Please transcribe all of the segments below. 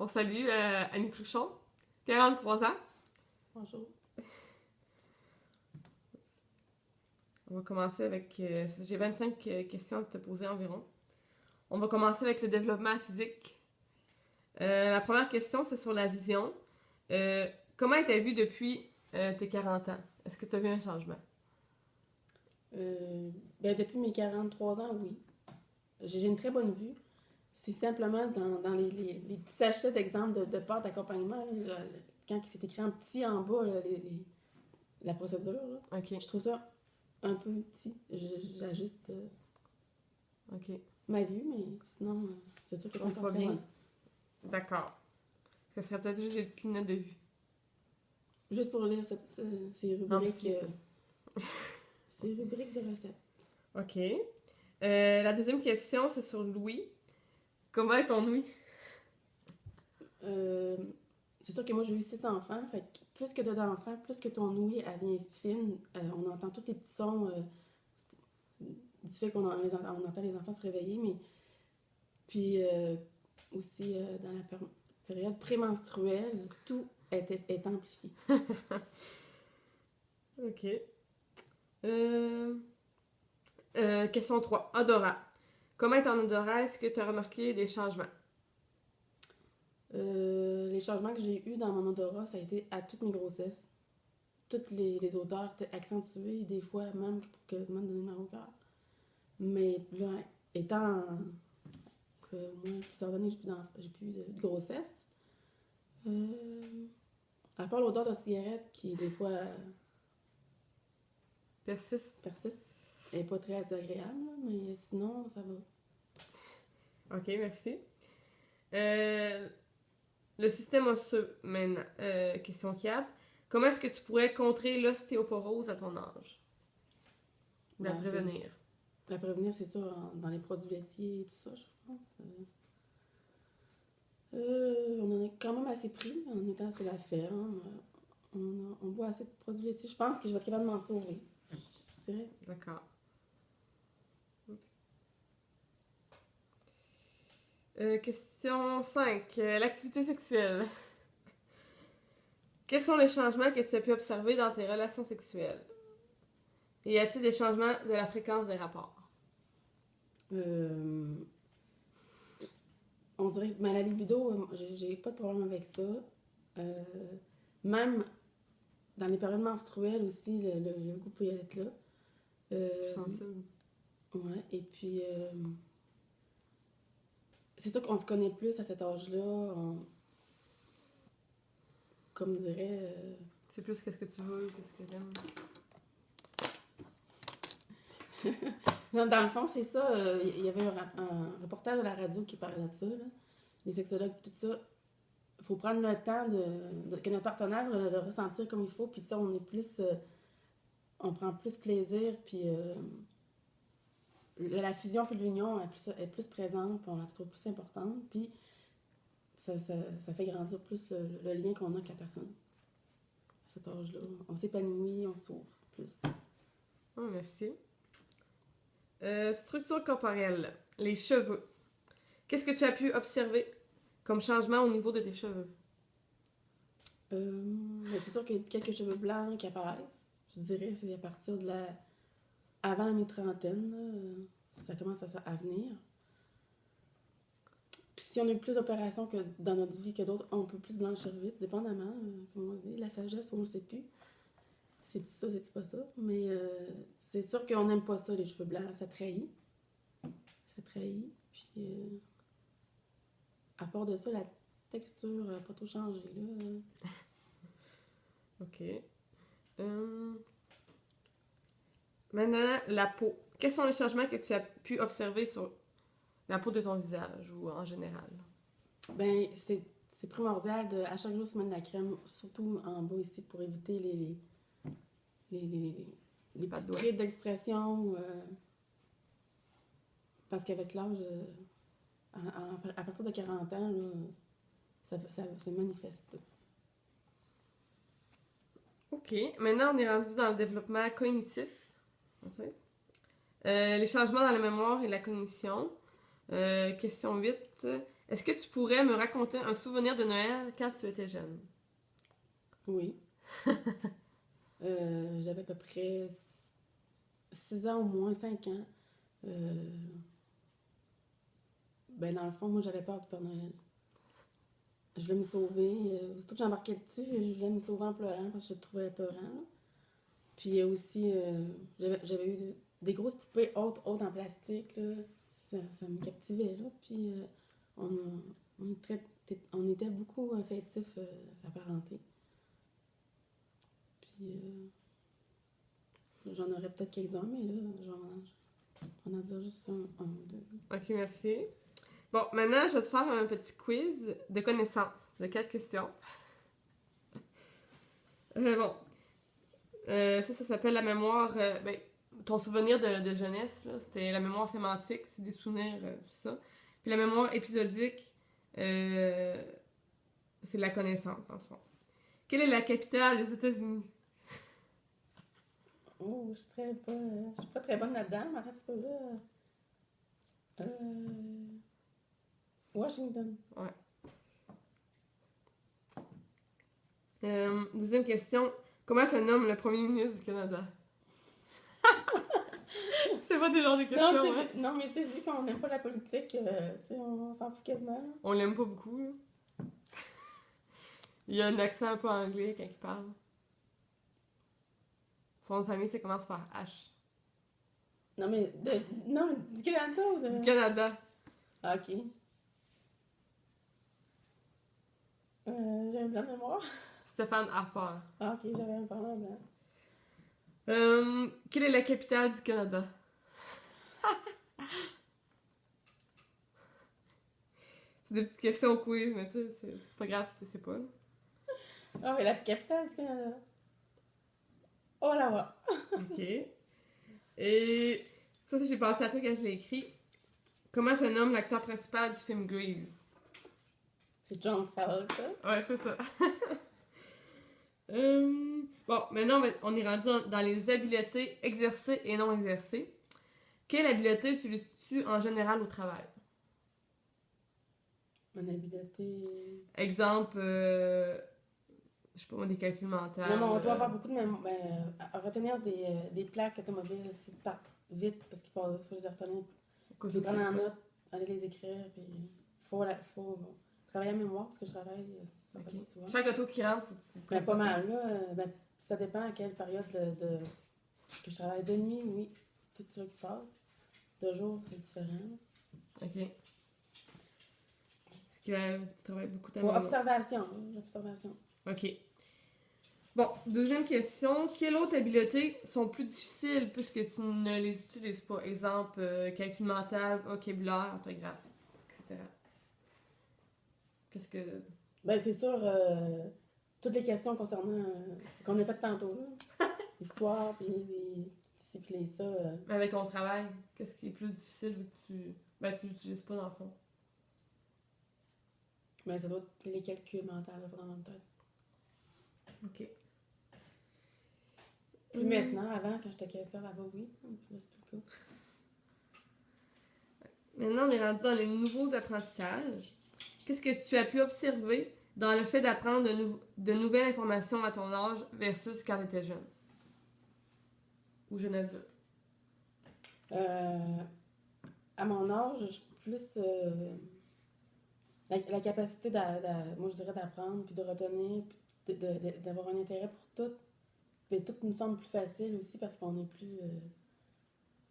On salue Annie Truchon, 43 ans. Bonjour. On va commencer avec... j'ai 25 questions à te poser environ. On va commencer avec le développement physique. La première question, c'est sur la vision. Comment est ta vue depuis tes 40 ans? Est-ce que tu as vu un changement? Depuis mes 43 ans, oui. J'ai une très bonne vue. C'est simplement dans les petits sachets d'exemple de pâte d'accompagnement, quand c'est écrit en petit en bas, là, la procédure, là, OK. je trouve ça un peu petit. J'ajuste OK. ma vue, mais sinon, c'est sûr que Donc, c'est tu vas très bien? bonne. D'accord. Ça serait peut-être juste des petites lunettes de vue. Juste pour lire ces En rubriques, petit. ces rubriques de recettes. OK. La deuxième question, c'est sur l'ouïe. Comment est ton ouïe? C'est sûr que moi, j'ai eu 6 enfants. Fait que plus que d'enfants, plus que ton ouïe, elle vient fine. On entend tous les petits sons du fait qu'on on entend les enfants se réveiller. Mais puis aussi, dans la période prémenstruelle, tout est amplifié. OK. Question 3. Odorat. Comment est ton odorat? Est-ce que tu as remarqué des changements? Les changements que j'ai eus dans mon odorat, ça a été à toutes mes grossesses. Toutes les odeurs étaient accentuées, des fois même pour quasiment donner mal au cœur. Mais là, étant que moi, plusieurs années, j'ai plus de grossesse, à part l'odeur de cigarette qui, des fois, Persiste. persiste, elle n'est pas très agréable, mais sinon, ça va. OK, merci. Le système osseux, maintenant. Question 4. Comment est-ce que tu pourrais contrer l'ostéoporose à ton âge? Ou la Ben, prévenir? La prévenir, c'est sûr, dans les produits laitiers et tout ça, je pense. On en est quand même assez pris en étant sur la ferme. On boit assez de produits laitiers. Je pense que je vais être capable de m'en sauver. C'est vrai. D'accord. Question 5. L'activité sexuelle. Quels sont les changements que tu as pu observer dans tes relations sexuelles? Et y a-t-il des changements de la fréquence des rapports? On dirait que la libido, j'ai pas de problème avec ça. Même dans les périodes menstruelles aussi, le goût peut y être là. Plus sensible. Ouais, et puis c'est sûr qu'on se connaît plus à cet âge-là. Comme dirait. C'est plus qu'est-ce que tu veux, qu'est-ce que t'aimes. Non, dans le fond, c'est ça. Il y avait un reportage de la radio qui parlait de ça, là. Les sexologues, tout ça. Il faut prendre le temps que notre partenaire le ressentir comme il faut. Puis, ça, on est plus. On prend plus plaisir. Puis, la fusion puis l'union est plus présente. Puis, on la trouve plus importante. Puis, ça fait grandir plus le lien qu'on a avec la personne. À cet âge-là. On s'épanouit, on s'ouvre plus. Oh, merci. Structure corporelle. Les cheveux. Qu'est-ce que tu as pu observer comme changement au niveau de tes cheveux? C'est sûr qu'il y a quelques cheveux blancs qui apparaissent. Je dirais que c'est à partir de avant la mi-trentaine, ça commence à venir. Puis si on a eu plus d'opérations que dans notre vie que d'autres, on peut plus blanchir vite, dépendamment, comme on dit. La sagesse, on ne le sait plus. C'est ça, c'est pas ça. Mais c'est sûr qu'on n'aime pas ça, les cheveux blancs. Ça trahit. Ça trahit. Puis, à part de ça, la texture n'a pas trop changé, là. OK. Maintenant, la peau. Quels sont les changements que tu as pu observer sur la peau de ton visage ou en général? Ben, c'est primordial de, à chaque jour, se mettre de la crème, surtout en bas ici, pour éviter les petites rides d'expression. Parce qu'avec l'âge, à partir de 40 ans, là, ça se manifeste. OK. Maintenant, on est rendu dans le développement cognitif. Okay. Les changements dans la mémoire et la cognition. Question 8. Est-ce que tu pourrais me raconter un souvenir de Noël quand tu étais jeune? Oui. J'avais à peu près 6 ans au moins, 5 ans. Euh, ben, dans le fond, moi, j'avais peur du Père Noël. Je voulais me sauver. Surtout que j'embarquais dessus, je voulais me sauver en pleurant parce que je le trouvais peurant, là. Puis aussi, j'avais eu des grosses poupées hautes en plastique, là. Ça me captivait, là. Puis on, on était beaucoup affectifs apparentés. Puis j'en aurais peut-être quelques-uns, mais là, on en dire juste un ou deux. Ok, merci. Bon, maintenant, je vais te faire un petit quiz de connaissances de 4 questions. Bon. Ça s'appelle la mémoire. Ben, ton souvenir de jeunesse, là, c'était la mémoire sémantique, c'est des souvenirs, c'est ça. Puis la mémoire épisodique, c'est la connaissance, en fond. Quelle est la capitale des États-Unis? Oh, je suis pas très bonne là-dedans, mais attends un petit peu là. Washington. Ouais. Deuxième question. Comment se nomme le premier ministre du Canada? C'est pas des genres de questions, Non, hein? non, mais vu qu'on n'aime pas la politique, tu sais, on s'en fout quasiment. Là. On l'aime pas beaucoup, là. Il y a un accent un peu anglais quand il parle. Son nom de famille, ça commence par H. Non, mais du Canada ou de... Du Canada. Ah, ok. J'ai un blanc de mémoire. Stéphane Harper. Ah, ok, j'avais un parlant blanc. Quelle est la capitale du Canada? C'est des petites questions quiz, mais tu sais, c'est pas grave si tu sais pas. Là. Ah, mais la capitale du Canada. Ottawa. Ok. Et ça, j'ai pensé à toi quand je l'ai écrit. Comment se nomme l'acteur principal du film Grease? C'est John Travolta. Ouais, c'est ça. Bon, maintenant, on est rendu dans les habiletés exercées et non exercées. Quelle habileté utilises-tu en général au travail? Mon habileté... Exemple, je sais pas moi, des calculs mentaux. Non, on doit avoir beaucoup de mémoire. À retenir des plaques automobiles, tu sais, vite, parce qu'il faut les retenir. Les prendre en note, aller les écrire, puis faut travailler à mémoire, parce que je travaille souvent. Chaque auto qui rentre, faut que tu... Ben, pas mal, là. Ça dépend à quelle période que je travaille. De nuit, oui, tout ça qui passe. De jour, c'est différent. Ok. Tu travailles beaucoup ta Pour mémoire. observation. Ok. Bon, deuxième question. Quelles autres habiletés sont plus difficiles puisque tu ne les utilises pas? Exemple, calcul mental, vocabulaire, orthographe, etc. Qu'est-ce que... Ben, c'est sûr, toutes les questions concernant... qu'on a faites tantôt, là. Histoire, puis les ça. Mais avec ton travail, qu'est-ce qui est plus difficile vu que tu l'utilises pas dans le fond? Ben, ça doit être les calculs mentaux dans notre tête. Ok. Puis maintenant, avant, quand j'étais caissière là-bas, oui. Là, c'est plus le cas. Maintenant, on est rendu dans les nouveaux apprentissages. Qu'est-ce que tu as pu observer dans le fait d'apprendre de nouvelles informations à ton âge versus quand tu étais jeune? Ou jeune adulte? À mon âge, je suis plus... la capacité, moi je dirais, d'apprendre, puis de retenir, puis d'avoir un intérêt pour tout. Puis tout nous semble plus facile aussi parce qu'on est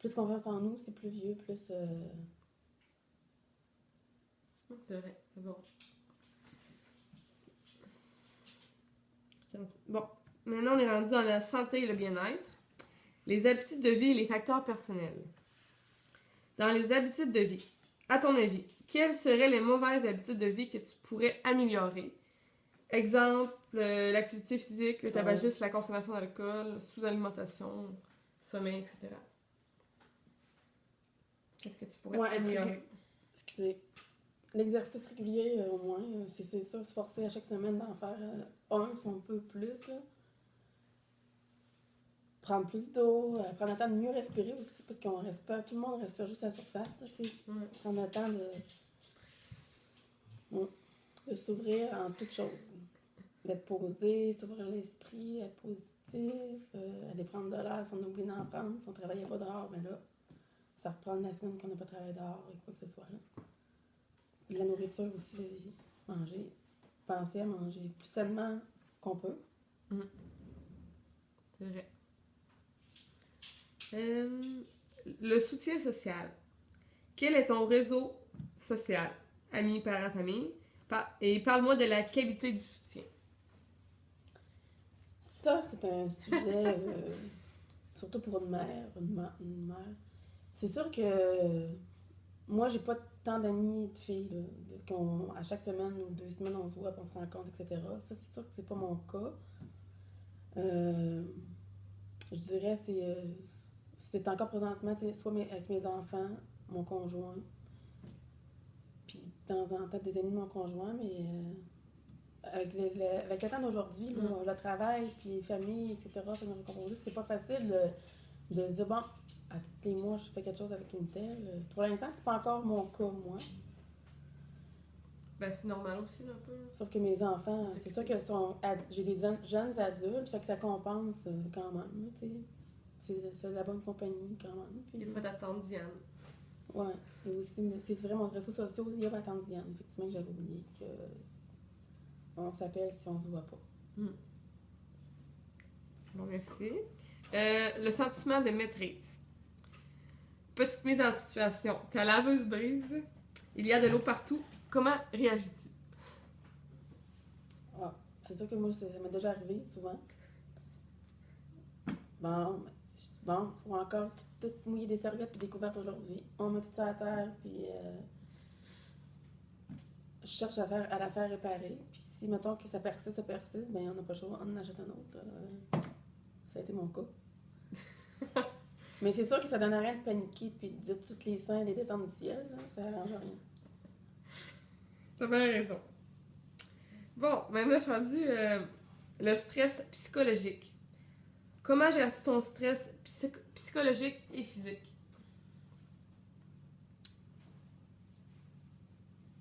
plus confiance en nous, c'est plus vieux, plus... C'est vrai, c'est bon. Bon, maintenant on est rendu dans la santé et le bien-être. Les habitudes de vie et les facteurs personnels. Dans les habitudes de vie, à ton avis, quelles seraient les mauvaises habitudes de vie que tu pourrais améliorer? Exemple, l'activité physique, le tabagisme, la consommation d'alcool, sous-alimentation, sommeil, etc. Qu'est-ce que tu pourrais améliorer? Excusez. L'exercice régulier, au moins, c'est sûr, se forcer à chaque semaine d'en faire un, si on peut plus, là. Prendre plus d'eau, prendre le temps de mieux respirer aussi, parce qu'on respire, tout le monde respire juste à la surface, tu sais. Ouais. Prendre le temps de... De s'ouvrir en toutes choses. D'être posé, s'ouvrir l'esprit, être positif, aller prendre de l'air si on oublie d'en prendre, si on ne travaillait pas dehors, mais là, ça reprend la semaine qu'on n'a pas travaillé dehors et quoi que ce soit. Là. Puis la nourriture aussi, manger, penser à manger plus sainement qu'on peut. C'est vrai. Le soutien social. Quel est ton réseau social? Amis, parents, famille. Et parle-moi de la qualité du soutien. Ça, c'est un sujet, surtout pour une mère, une mère. C'est sûr que moi, j'ai pas tant d'amis de filles, là, à chaque semaine ou 2 semaines, on se voit, puis on se rencontre, etc. Ça, c'est sûr que c'est pas mon cas. Je dirais, c'est encore présentement, soit avec mes enfants, mon conjoint, puis de temps en temps des amis de mon conjoint, mais avec le temps d'aujourd'hui, le travail, puis famille, etc., famille recomposée, c'est pas facile de se dire, bon, à tous les mois, je fais quelque chose avec une telle. Pour l'instant, c'est pas encore mon cas, moi. Ben, c'est normal aussi, là, un peu. Sauf que mes enfants, c'est sûr que j'ai des jeunes adultes, fait que ça compense quand même, tu sais. C'est de la bonne compagnie quand même. Puis, Des fois, t'attends Diane. ouais, et aussi, c'est vraiment mon réseau social, il y a ma tante Diane, effectivement, que j'avais oublié que on s'appelle si on se voit pas. Bon, merci. Le sentiment de maîtrise. Petite mise en situation. Ta laveuse brise. Il y a de l'eau partout. Comment réagis-tu? Ah, c'est sûr que moi, ça m'est déjà arrivé souvent. Bon, faut encore tout mouiller des serviettes puis des couvertes aujourd'hui. On met tout ça à terre, puis je cherche à la faire réparer. Puis si, mettons que ça persiste, ben on n'a pas le choix, on en achète un autre. Ça a été mon cas. Mais c'est sûr que ça donne rien de paniquer puis de dire toutes les saints, les descendre du ciel, là, ça arrange rien. T'as bien raison. Bon, maintenant, je suis rendue le stress psychologique. Comment gères-tu ton stress psychologique et physique?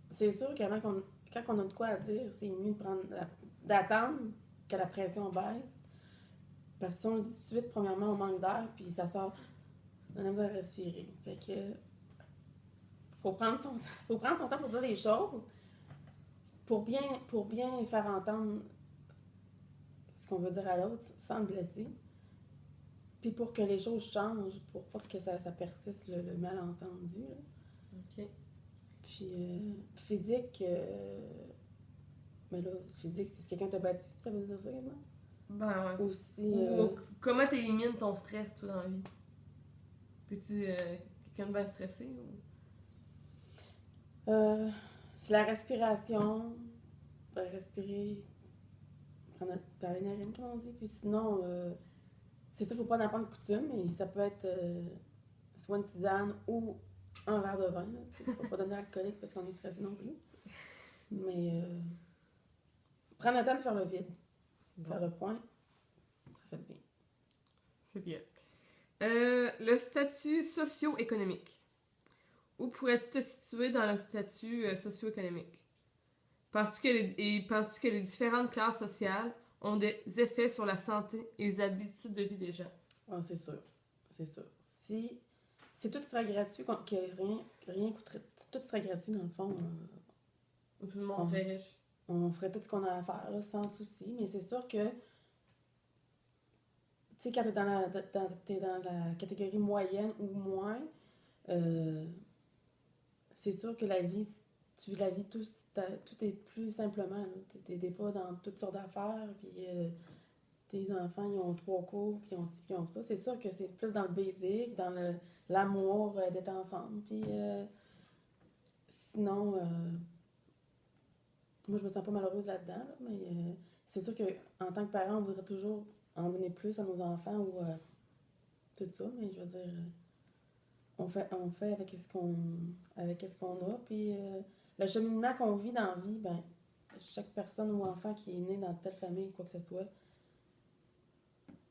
C'est sûr que quand on a de quoi à dire, c'est mieux d'attendre que la pression baisse. Parce que si on le dit tout de suite, premièrement, on manque d'air, puis ça sort. On a besoin de respirer. Fait que. Faut prendre son temps pour dire les choses, pour bien faire entendre ce qu'on veut dire à l'autre sans le blesser. Puis pour que les choses changent, pour pas que ça persiste le malentendu. Là. OK. Puis physique, mais là, physique, c'est si quelqu'un t'a battu, ça veut dire ça, moi? Ben ouais. Aussi. Comment t'élimines ton stress, toi, dans la vie? T'es-tu quelqu'un de bien stressé? Ou... c'est la respiration. Respirer. Prendre par les narines, comme on dit. Puis sinon, c'est ça, faut pas en prendre coutume, mais ça peut être soit une tisane ou un verre de vin. Il faut pas donner alcoolique parce qu'on est stressé non plus. Mais prendre le temps de faire le vide. Faire le point, ça fait bien. C'est bien. Le statut socio-économique. Où pourrais-tu te situer dans le statut socio-économique? Penses-tu que les différentes classes sociales ont des effets sur la santé et les habitudes de vie des gens? Ah, c'est sûr. C'est sûr. Si tout serait gratuit, que rien coûterait, tout serait gratuit dans le fond, Tout le monde serait riche. On ferait tout ce qu'on a à faire là, sans souci. Mais c'est sûr que, tu sais, quand t'es dans la catégorie moyenne ou moins, c'est sûr que la vie, tu vis la vie, tout est plus simplement. T'es pas dans toutes sortes d'affaires, puis tes enfants, ils ont 3 cours, puis ils ont ci, puis ils ont ça. C'est sûr que c'est plus dans le basic, dans l'amour d'être ensemble. Puis sinon, moi, je me sens pas malheureuse là-dedans, là, mais c'est sûr qu'en tant que parent, on voudrait toujours en donner plus à nos enfants ou tout ça, mais je veux dire, on fait avec ce qu'on a. Puis le cheminement qu'on vit dans la vie, ben, chaque personne ou enfant qui est né dans telle famille, quoi que ce soit,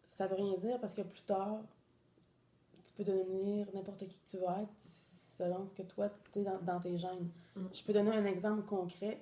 ça veut rien dire parce que plus tard, tu peux devenir n'importe qui que tu vas être. selon ce que toi, tu es dans tes gènes. Mm. Je peux donner un exemple concret.